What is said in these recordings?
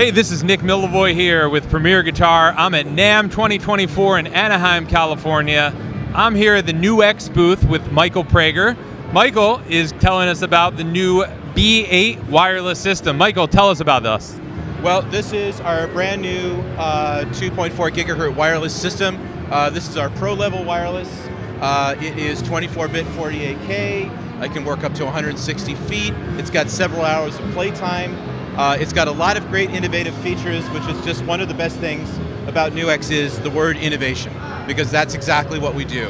Hey, this is Nick Milavoy here with Premier Guitar. I'm at NAMM 2024 in Anaheim, California. I'm here at the NUX booth with Michael Prager. Michael is telling us about the new B-8 wireless system. Michael, tell us about this. Well, this is our brand new 2.4 gigahertz wireless system. This is our pro level wireless. It is 24-bit 48K. It can work up to 160 feet. It's got several hours of playtime. It's got a lot of great innovative features, which is just one of the best things about NUX is the word innovation, because that's exactly what we do.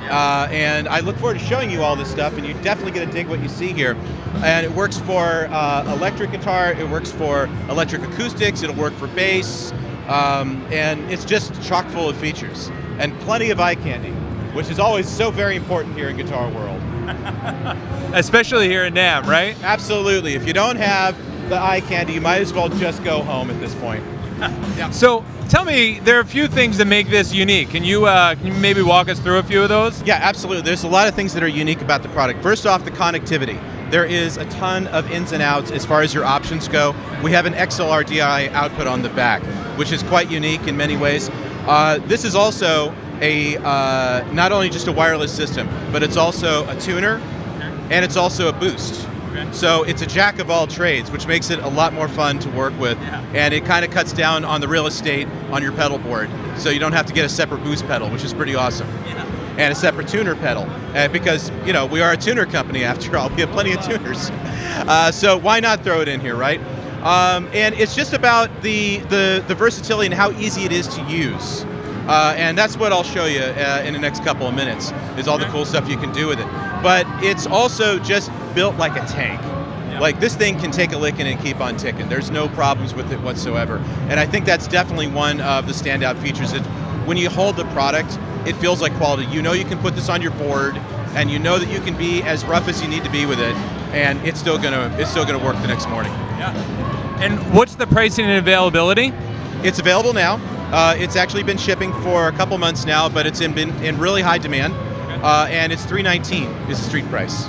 And I look forward to showing you all this stuff, and you're definitely going to dig what you see here. And it works for electric guitar, it works for electric acoustics, it'll work for bass, and it's just chock full of features. And plenty of eye candy, which is always so very important here in Guitar World. Especially here in NAMM, right? Absolutely. If you don't have the eye candy, you might as well just go home at this point. Yeah. So tell me, there are a few things that make this unique. Can you maybe walk us through a few of those? Yeah, absolutely. There's a lot of things that are unique about the product. First off, the connectivity. There is a ton of ins and outs as far as your options go. We have an XLR DI output on the back, which is quite unique in many ways. This is also a not only just a wireless system, but it's also a tuner, and it's also a boost. So it's a jack of all trades, which makes it a lot more fun to work with, and it kind of cuts down on the real estate on your pedal board, so you don't have to get a separate boost pedal, which is pretty awesome, and a separate tuner pedal, because we are a tuner company after all. We have plenty of tuners, so why not throw it in here, right? And it's just about the versatility and how easy it is to use. And that's what I'll show you in the next couple of minutes, is all the cool stuff you can do with it. But it's also just built like a tank. Like, this thing can take a licking and keep on ticking. There's no problems with it whatsoever. And I think that's definitely one of the standout features. That when you hold the product, it feels like quality. You know you can put this on your board, and you know that you can be as rough as you need to be with it, and it's still gonna work the next morning. Yeah. And what's the pricing and availability? It's available now. It's actually been shipping for a couple months now, but it's been in really high demand, and it's $319 is the street price.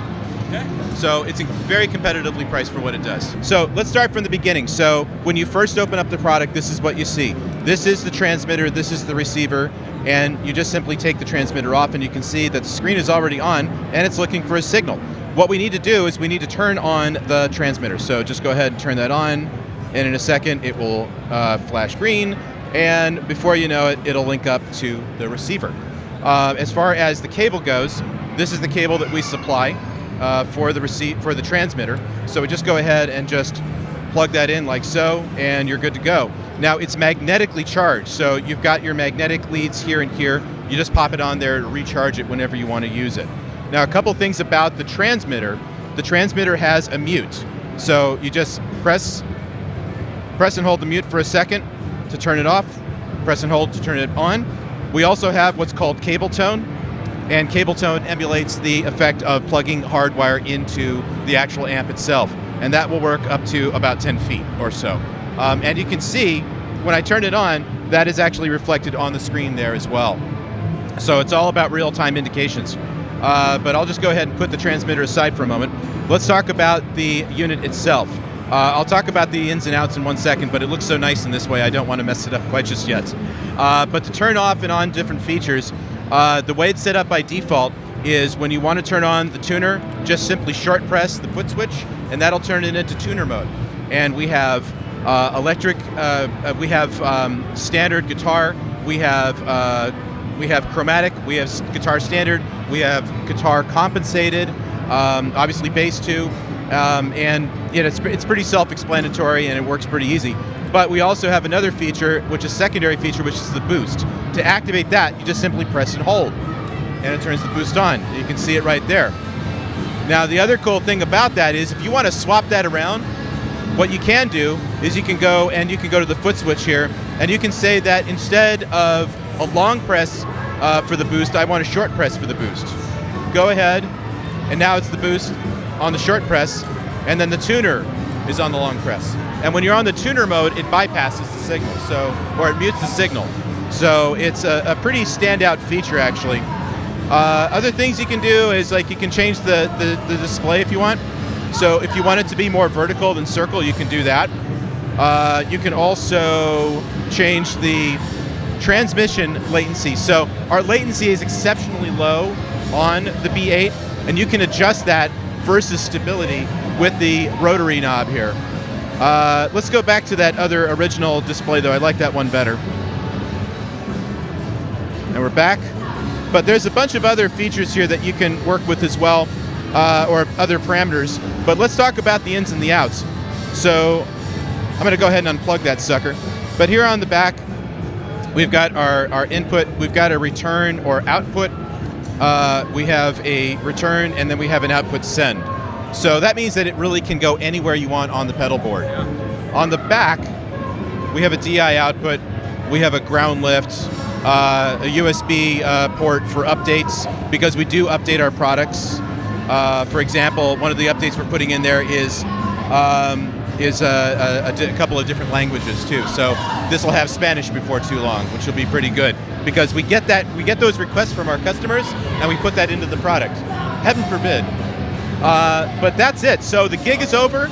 Okay. So it's very competitively priced for what it does. So let's start from the beginning. So when you first open up the product, this is what you see. This is the transmitter, this is the receiver, and you just simply take the transmitter off, and you can see that the screen is already on, and it's looking for a signal. What we need to do is we need to turn on the transmitter. So just go ahead and turn that on, and in a second it will flash green, and before you know it, it'll link up to the receiver. As far as the cable goes, this is the cable that we supply for the transmitter. So we just go ahead and just plug that in like so, and you're good to go. Now, it's magnetically charged, so you've got your magnetic leads here and here. You just pop it on there to recharge it whenever you want to use it. Now, a couple things about the transmitter. The transmitter has a mute, so you just press and hold the mute for a second to turn it off, press and hold to turn it on. We also have what's called cable tone, and cable tone emulates the effect of plugging hardwire into the actual amp itself, and that will work up to about 10 feet or so. And you can see, when I turn it on, that is actually reflected on the screen there as well. So it's all about real-time indications. But I'll just go ahead and put the transmitter aside for a moment. Let's talk about the unit itself. I'll talk about the ins and outs in 1 second, but it looks so nice in this way, I don't want to mess it up quite just yet. But to turn off and on different features, the way it's set up by default is when you want to turn on the tuner, just simply short press the foot switch, and that'll turn it into tuner mode. And we have electric, we have standard guitar, we have chromatic, we have guitar standard, we have guitar compensated, obviously bass too. And it's pretty self-explanatory, and it works pretty easy. But we also have another feature, which is a secondary feature, which is the boost. To activate that, you just simply press and hold, and it turns the boost on. You can see it right there. Now, the other cool thing about that is if you want to swap that around, what you can do is you can go to the foot switch here, and you can say that instead of a long press for the boost, I want a short press for the boost. Go ahead, and now it's the boost on the short press, and then the tuner is on the long press. And when you're on the tuner mode, it bypasses the signal, or it mutes the signal. So it's a pretty standout feature, actually. Other things you can do is, like, you can change the display if you want. So if you want it to be more vertical than circle, you can do that. You can also change the transmission latency. So our latency is exceptionally low on the B8, and you can adjust that versus stability with the rotary knob here. Let's go back to that other original display though. I like that one better. And we're back. But there's a bunch of other features here that you can work with as well, or other parameters. But let's talk about the ins and the outs. So I'm going to go ahead and unplug that sucker. But here on the back, we've got our input, we've got a return or output, we have a return, and then we have an output send. So that means that it really can go anywhere you want on the pedal board. Yeah. On the back, we have a DI output, we have a ground lift, a USB port for updates, because we do update our products. For example, one of the updates we're putting in there is a couple of different languages too. So this will have Spanish before too long, which will be pretty good, because we get those requests from our customers and we put that into the product. Heaven forbid. But that's it. So the gig is over.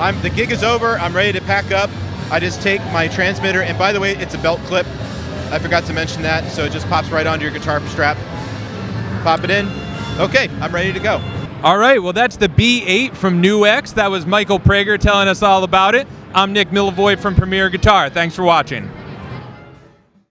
I'm ready to pack up. I just take my transmitter, and by the way, it's a belt clip. I forgot to mention that, so it just pops right onto your guitar strap. Pop it in. Okay, I'm ready to go. All right, well, that's the B8 from NUX. That was Michael Prager telling us all about it. I'm Nick Millivoy from Premier Guitar. Thanks for watching.